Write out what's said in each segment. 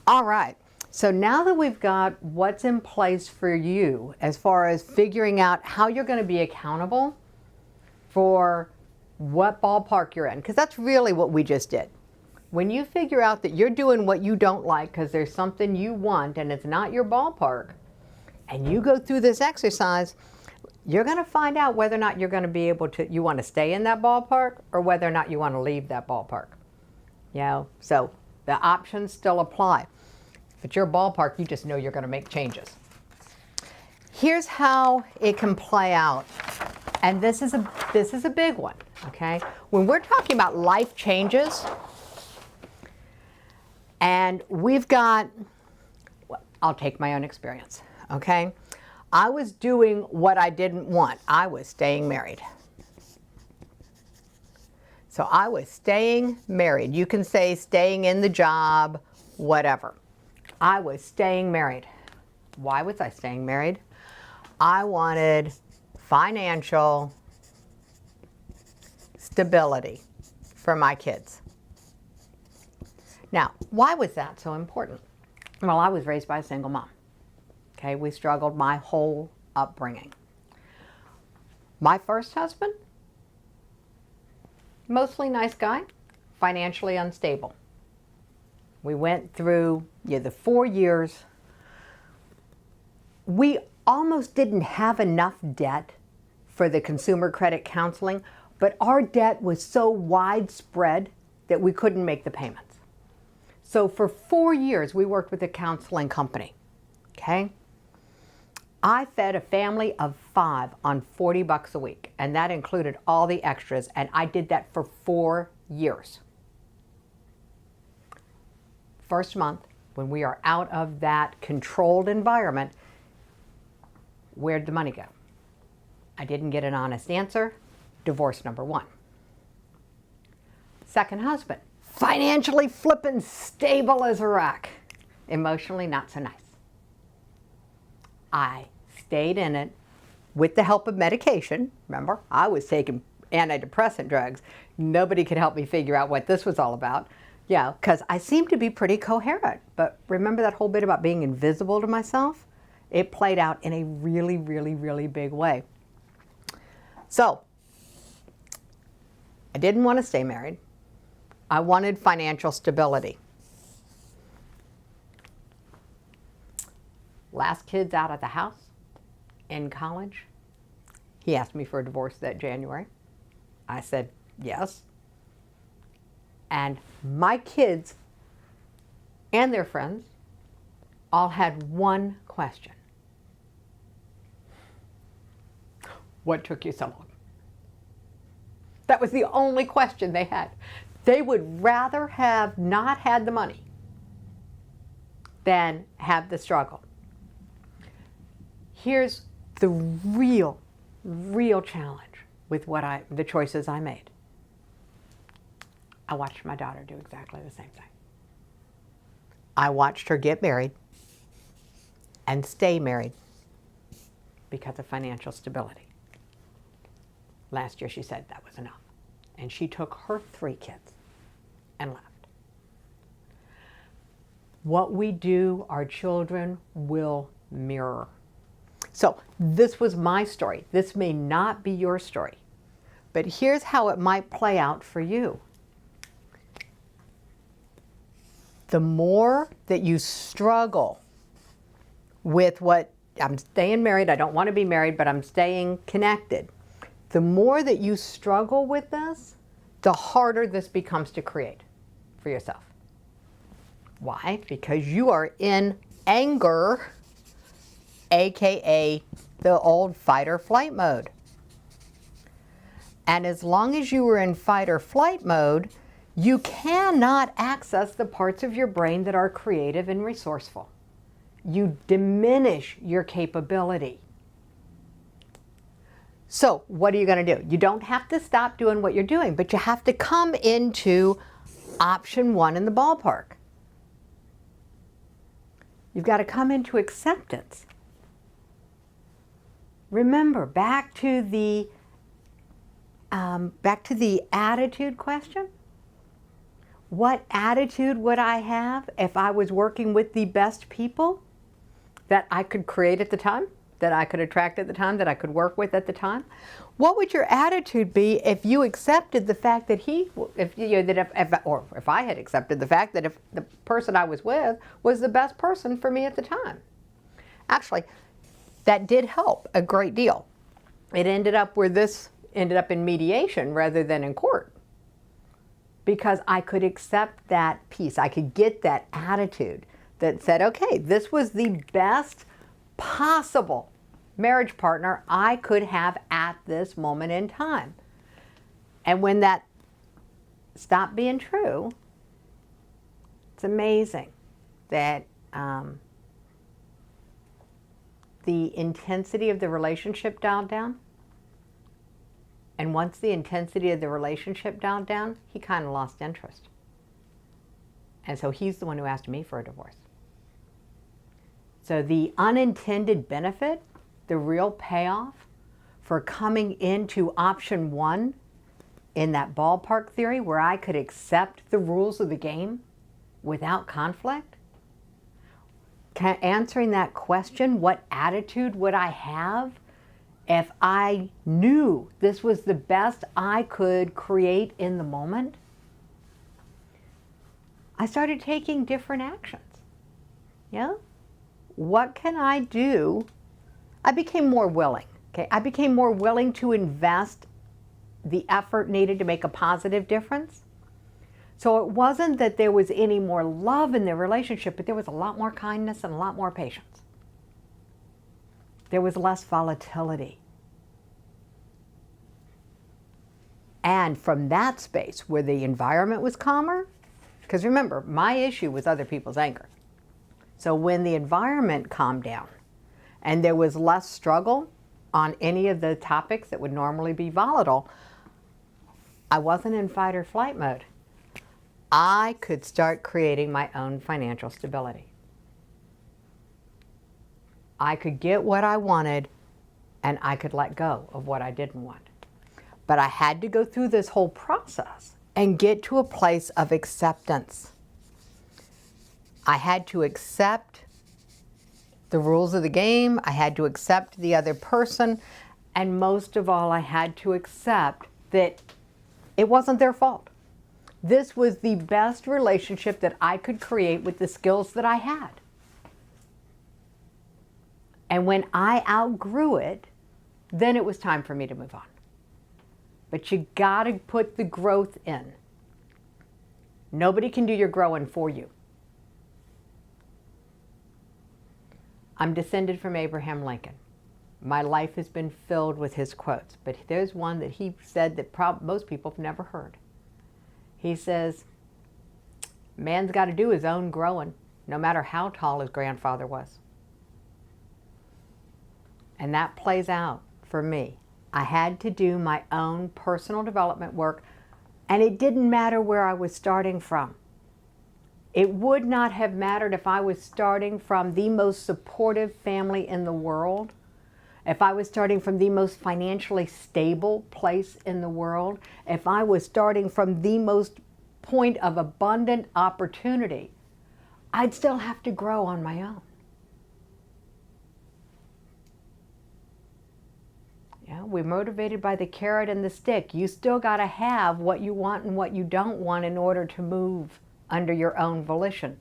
All right. So now that we've got what's in place for you as far as figuring out how you're going to be accountable for what ballpark you're in, because that's really what we just did. When you figure out that you're doing what you don't like because there's something you want and it's not your ballpark, and you go through this exercise, you're going to find out whether or not you're going to be able to, you want to stay in that ballpark or whether or not you want to leave that ballpark. You know, so the options still apply. If it's your ballpark, you just know you're going to make changes. Here's how it can play out. And this is a big one, okay? When we're talking about life changes, and we've got, I'll take my own experience, okay? I was doing what I didn't want. I was staying married. So I was staying married. You can say staying in the job, whatever. I was staying married. Why was I staying married? I wanted financial stability for my kids. Now, why was that so important? Well, I was raised by a single mom. Okay, we struggled my whole upbringing. My first husband, mostly nice guy, financially unstable. We went through the 4 years. We almost didn't have enough debt for the consumer credit counseling, but our debt was so widespread that we couldn't make the payments. So for 4 years, we worked with a counseling company, okay? I fed a family of 5 on $40 a week, and that included all the extras, and I did that for 4 years. First month, when we are out of that controlled environment, where'd the money go? I didn't get an honest answer. Divorce number 1. Second husband, financially flippin' stable as a rock. Emotionally not so nice. I stayed in it with the help of medication. Remember, I was taking antidepressant drugs. Nobody could help me figure out what this was all about. Yeah, because I seemed to be pretty coherent. But remember that whole bit about being invisible to myself? It played out in a really, really, really big way. So, I didn't want to stay married. I wanted financial stability. Last kid's out of the house, in college. He asked me for a divorce that January. I said yes. And my kids and their friends all had one question. What took you so long? That was the only question they had. They would rather have not had the money than have the struggle. Here's the real challenge with the choices I made. I watched my daughter do exactly the same thing. I watched her get married and stay married because of financial stability. Last year she said that was enough. And she took her 3 kids and left. What we do, our children will mirror. So this was my story. This may not be your story, but here's how it might play out for you. The more that you struggle with what, I'm staying married, I don't want to be married, but I'm staying connected. The more that you struggle with this, the harder this becomes to create for yourself. Why? Because you are in anger, AKA the old fight or flight mode. And as long as you are in fight or flight mode, you cannot access the parts of your brain that are creative and resourceful. You diminish your capability. So what are you going to do? You don't have to stop doing what you're doing, but you have to come into option 1 in the ballpark. You've got to come into acceptance. Remember, back to the attitude question. what attitude would I have if I was working with the best people that I could create at the time, that I could attract at the time, that I could work with at the time? What would your attitude be if you accepted the fact that if I had accepted the fact that if the person I was with was the best person for me at the time? Actually, that did help a great deal. It ended up where this ended up in mediation rather than in court, because I could accept that piece. I could get that attitude that said, okay, this was the best possible marriage partner I could have at this moment in time. And when that stopped being true, it's amazing that the intensity of the relationship dialed down. And once the intensity of the relationship dialed down, he kind of lost interest. And so he's the one who asked me for a divorce. So the unintended benefit, the real payoff for coming into option one in that ballpark theory where I could accept the rules of the game without conflict, answering that question, what attitude would I have if I knew this was the best I could create in the moment? I started taking different actions. Yeah? What can I do? I became more willing. Okay? I became more willing to invest the effort needed to make a positive difference. So it wasn't that there was any more love in the relationship, but there was a lot more kindness and a lot more patience. There was less volatility. And from that space where the environment was calmer, because remember, my issue was other people's anger. So when the environment calmed down and there was less struggle on any of the topics that would normally be volatile, I wasn't in fight or flight mode. I could start creating my own financial stability. I could get what I wanted and I could let go of what I didn't want. But I had to go through this whole process and get to a place of acceptance. I had to accept the rules of the game. I had to accept the other person. And most of all, I had to accept that it wasn't their fault. This was the best relationship that I could create with the skills that I had. And when I outgrew it, then it was time for me to move on. But you got to put the growth in. Nobody can do your growing for you. I'm descended from Abraham Lincoln. My life has been filled with his quotes, but there's one that he said that most people have never heard. He says, man's got to do his own growing, no matter how tall his grandfather was. And that plays out for me. I had to do my own personal development work, and it didn't matter where I was starting from. It would not have mattered if I was starting from the most supportive family in the world, if I was starting from the most financially stable place in the world, if I was starting from the most point of abundant opportunity, I'd still have to grow on my own. Yeah, we're motivated by the carrot and the stick. You still got to have what you want and what you don't want in order to move under your own volition.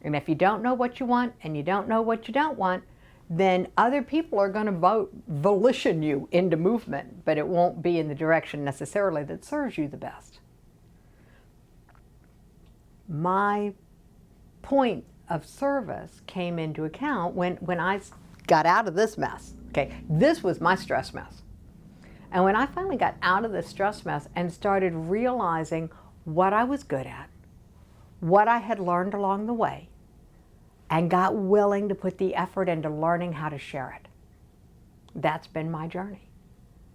And if you don't know what you want and you don't know what you don't want, then other people are going to volition you into movement, but it won't be in the direction necessarily that serves you the best. My point of service came into account when I got out of this mess. Okay, this was my stress mess. And when I finally got out of the stress mess and started realizing what I was good at, what I had learned along the way, and got willing to put the effort into learning how to share it. That's been my journey.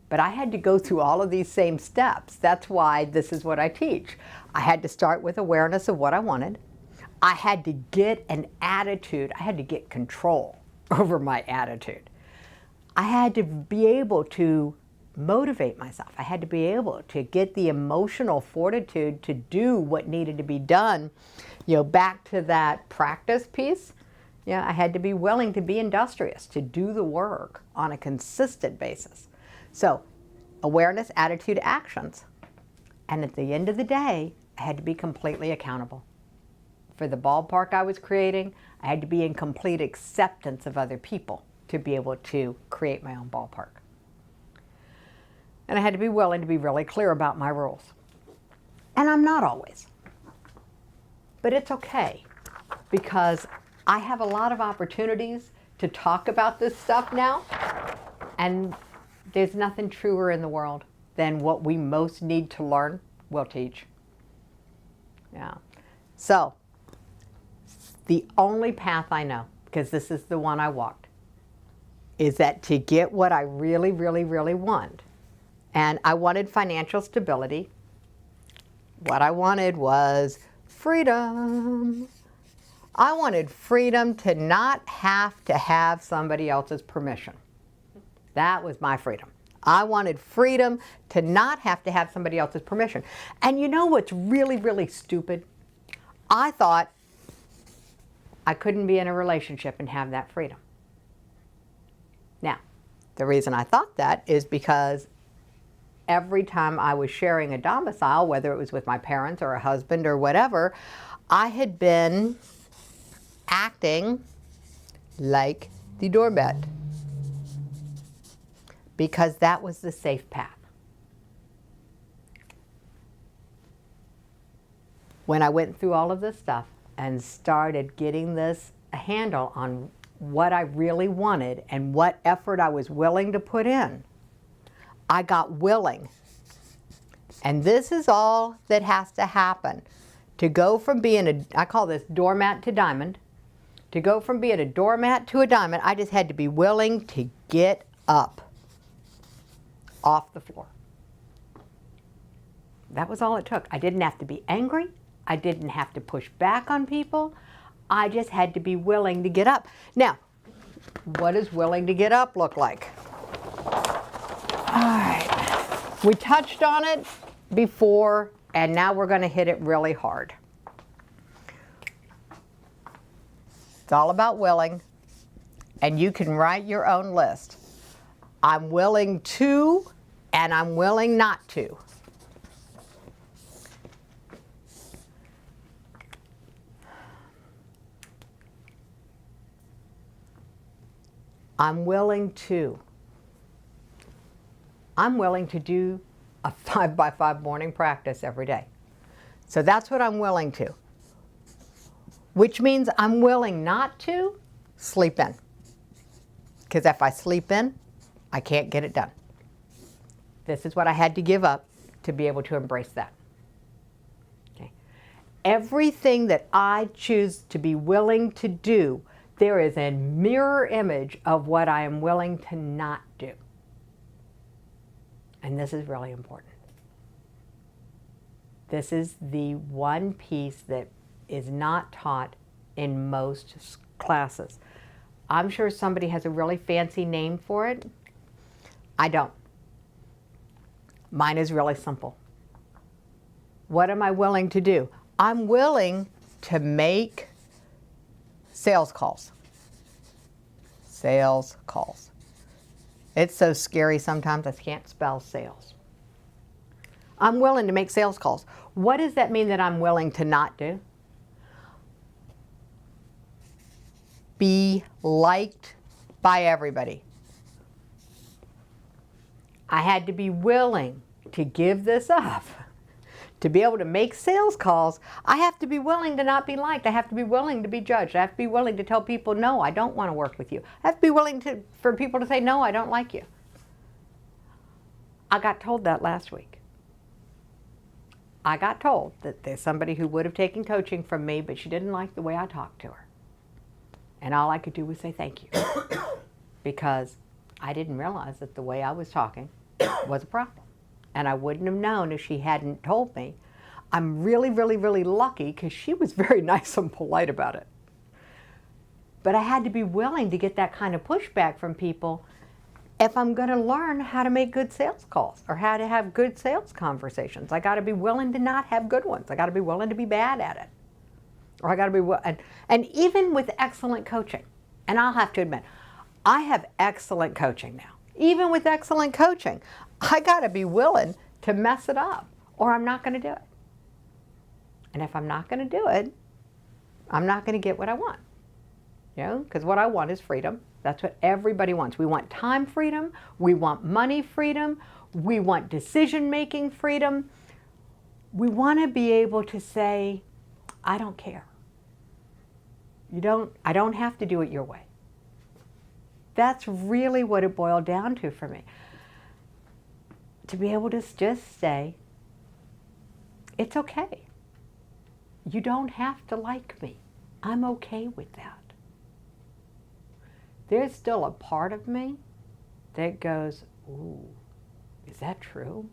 But I had to go through all of these same steps. That's why this is what I teach. I had to start with awareness of what I wanted. I had to get an attitude. I had to get control over my attitude. I had to be able to motivate myself. I had to be able to get the emotional fortitude to do what needed to be done. Back to that practice piece, I had to be willing to be industrious, to do the work on a consistent basis. So, awareness, attitude, actions. And at the end of the day, I had to be completely accountable. For the ballpark I was creating, I had to be in complete acceptance of other people to be able to create my own ballpark. And I had to be willing to be really clear about my rules. And I'm not always. But it's okay, because I have a lot of opportunities to talk about this stuff now, and there's nothing truer in the world than what we most need to learn, we'll teach. Yeah. So, the only path I know, because this is the one I walked, is that to get what I really, really, really want, and I wanted financial stability. What I wanted was freedom. I wanted freedom to not have to have somebody else's permission. That was my freedom. I wanted freedom to not have to have somebody else's permission. And you know what's really, really stupid? I thought I couldn't be in a relationship and have that freedom. Now, the reason I thought that is because every time I was sharing a domicile, whether it was with my parents or a husband or whatever, I had been acting like the doormat, because that was the safe path. When I went through all of this stuff and started getting this a handle on what I really wanted and what effort I was willing to put in, I got willing. And this is all that has to happen. To go from being I call this doormat to diamond, to go from being a doormat to a diamond, I just had to be willing to get up off the floor. That was all it took. I didn't have to be angry. I didn't have to push back on people. I just had to be willing to get up. Now, what does willing to get up look like? All right. We touched on it before, and now we're going to hit it really hard. It's all about willing, and you can write your own list. I'm willing to, and I'm willing not to. I'm willing to. I'm willing to do a 5x5 morning practice every day. So that's what I'm willing to. Which means I'm willing not to sleep in. Because if I sleep in, I can't get it done. This is what I had to give up to be able to embrace that. Okay. Everything that I choose to be willing to do, there is a mirror image of what I am willing to not do. And this is really important. This is the one piece that is not taught in most classes. I'm sure somebody has a really fancy name for it. I don't. Mine is really simple. What am I willing to do? I'm willing to make sales calls. Sales calls. It's so scary sometimes I can't spell sales. I'm willing to make sales calls. What does that mean that I'm willing to not do? Be liked by everybody. I had to be willing to give this up. To be able to make sales calls, I have to be willing to not be liked. I have to be willing to be judged. I have to be willing to tell people, no, I don't want to work with you. I have to be willing for people to say, no, I don't like you. I got told that last week. I got told that there's somebody who would have taken coaching from me, but she didn't like the way I talked to her. And all I could do was say thank you. Because I didn't realize that the way I was talking was a problem. And I wouldn't have known if she hadn't told me. I'm really, really, really lucky because she was very nice and polite about it. But I had to be willing to get that kind of pushback from people If I'm going to learn how to make good sales calls or how to have good sales conversations, I got to be willing to not have good ones. I got to be willing to be bad at it. Or I got to be, and even with excellent coaching, and I'll have to admit, I have excellent coaching now. Even with excellent coaching, I got to be willing to mess it up or I'm not going to do it. And if I'm not going to do it, I'm not going to get what I want. You know, because what I want is freedom. That's what everybody wants. We want time freedom. We want money freedom. We want decision-making freedom. We want to be able to say, I don't care. I don't have to do it your way. That's really what it boiled down to for me. To be able to just say, it's okay. You don't have to like me. I'm okay with that. There's still a part of me that goes, ooh, is that true?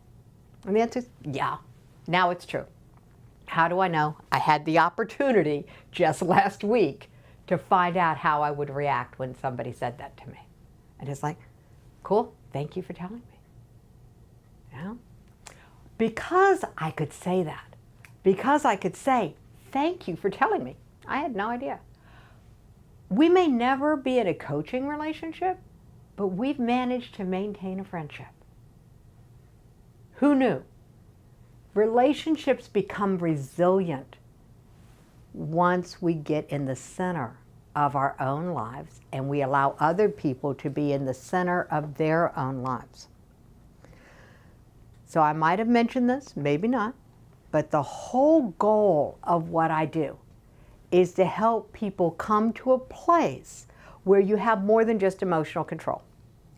And the answer is, yeah, now it's true. How do I know? I had the opportunity just last week to find out how I would react when somebody said that to me. And it's like, cool, thank you for telling me. Yeah? Because I could say that, because I could say, thank you for telling me, I had no idea. We may never be in a coaching relationship, but we've managed to maintain a friendship. Who knew? Relationships become resilient once we get in the center of our own lives and we allow other people to be in the center of their own lives. So I might have mentioned this, maybe not, but the whole goal of what I do is to help people come to a place where you have more than just emotional control.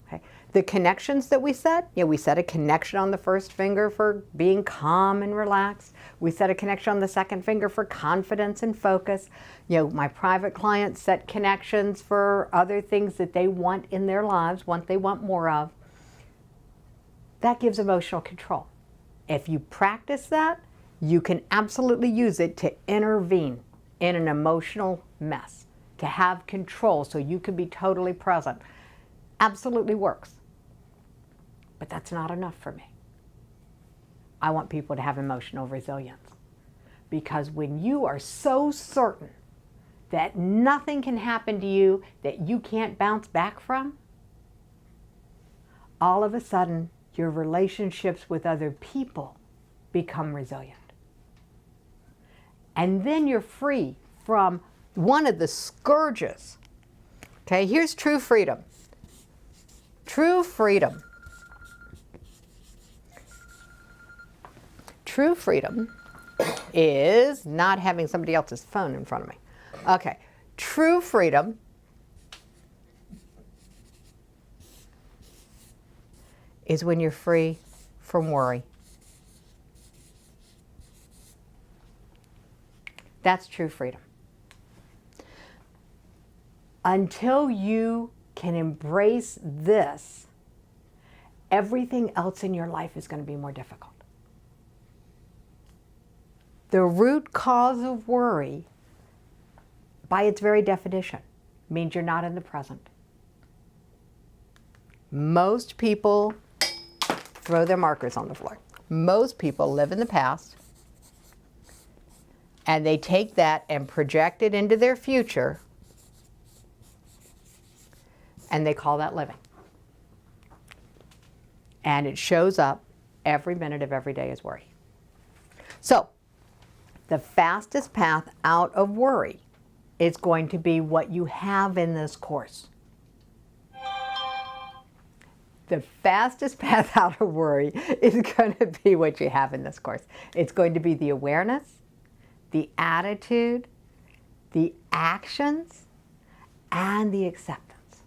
Okay? The connections that we set, we set a connection on the first finger for being calm and relaxed. We set a connection on the second finger for confidence and focus. My private clients set connections for other things that they want in their lives, they want more of. That gives emotional control. If you practice that, you can absolutely use it to intervene in an emotional mess, to have control so you can be totally present. Absolutely works. But that's not enough for me. I want people to have emotional resilience. Because when you are so certain that nothing can happen to you that you can't bounce back from, all of a sudden your relationships with other people become resilient. And then you're free from one of the scourges. Okay, here's true freedom. True freedom. True freedom is not having somebody else's phone in front of me. Okay, true freedom is when you're free from worry. That's true freedom. Until you can embrace this, everything else in your life is going to be more difficult. The root cause of worry, by its very definition, means you're not in the present. Most people throw their markers on the floor. Most people live in the past, and they take that and project it into their future, and they call that living. And it shows up every minute of every day as worry. So, the fastest path out of worry is going to be what you have in this course. The fastest path out of worry is going to be what you have in this course. It's going to be the awareness, the attitude, the actions, and the acceptance.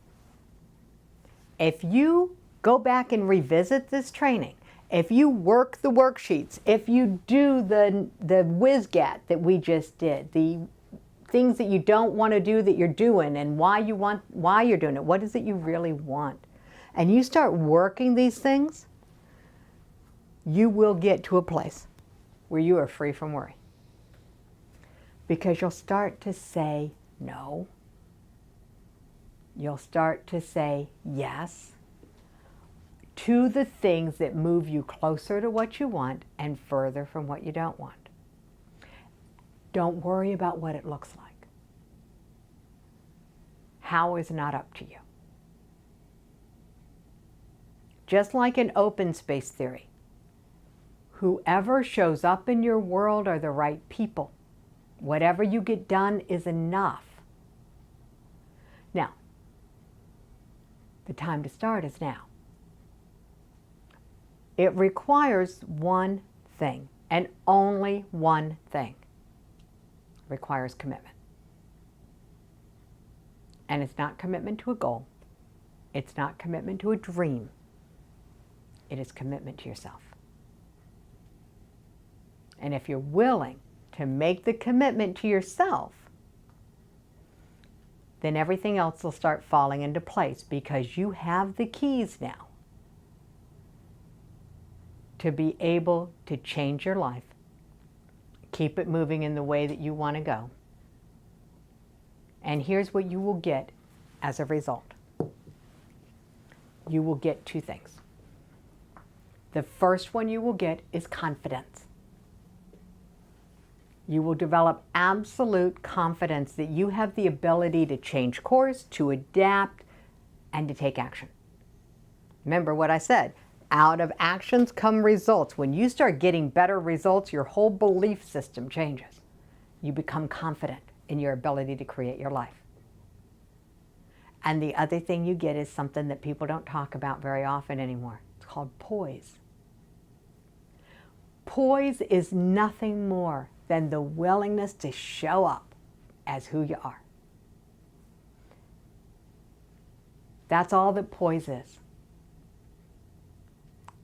If you go back and revisit this training, if you work the worksheets, if you do the WizGat that we just did, the things that you don't want to do that you're doing and why you're doing it, what is it you really want, and you start working these things, you will get to a place where you are free from worry. Because you'll start to say no. You'll start to say yes. to the things that move you closer to what you want and further from what you don't want. Don't worry about what it looks like. How is not up to you. Just like in open space theory, whoever shows up in your world are the right people. Whatever you get done is enough. Now, the time to start is now. It requires one thing, and only one thing. It requires commitment. And it's not commitment to a goal. It's not commitment to a dream. It is commitment to yourself. And if you're willing to make the commitment to yourself, then everything else will start falling into place, because you have the keys now to be able to change your life, keep it moving in the way that you want to go. And here's what you will get as a result. You will get two things. The first one you will get is confidence. You will develop absolute confidence that you have the ability to change course, to adapt, and to take action. Remember what I said, out of actions come results. When you start getting better results, your whole belief system changes. You become confident in your ability to create your life. And the other thing you get is something that people don't talk about very often anymore. It's called poise. Poise is nothing more than the willingness to show up as who you are. That's all that poise is.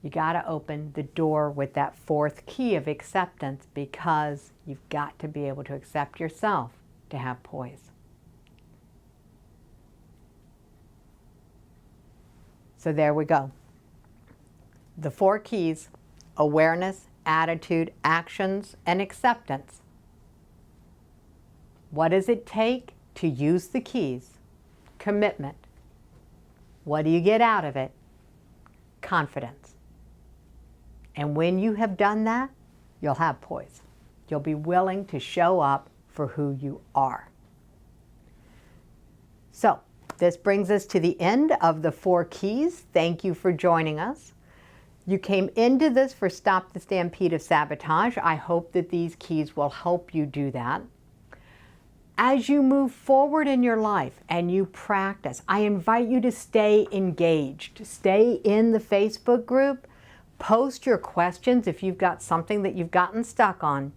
You got to open the door with that fourth key of acceptance, because you've got to be able to accept yourself to have poise. So there we go. The four keys: awareness, attitude, actions, and acceptance. What does it take to use the keys? Commitment. What do you get out of it? Confidence. And when you have done that, you'll have poise. You'll be willing to show up for who you are. So, this brings us to the end of the four keys. Thank you for joining us. You came into this for Stop the Stampede of Sabotage. I hope that these keys will help you do that. As you move forward in your life and you practice, I invite you to stay engaged. Stay in the Facebook group. Post your questions if you've got something that you've gotten stuck on.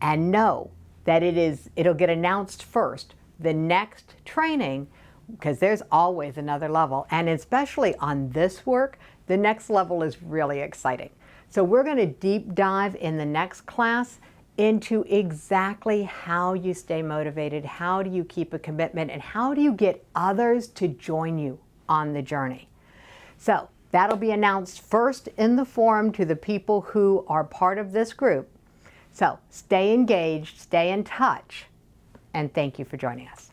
And know that it'll get announced first. The next training, because there's always another level, and especially on this work, the next level is really exciting. So we're going to deep dive in the next class into exactly how you stay motivated, how do you keep a commitment, and how do you get others to join you on the journey. So that'll be announced first in the forum to the people who are part of this group. So stay engaged, stay in touch, and thank you for joining us.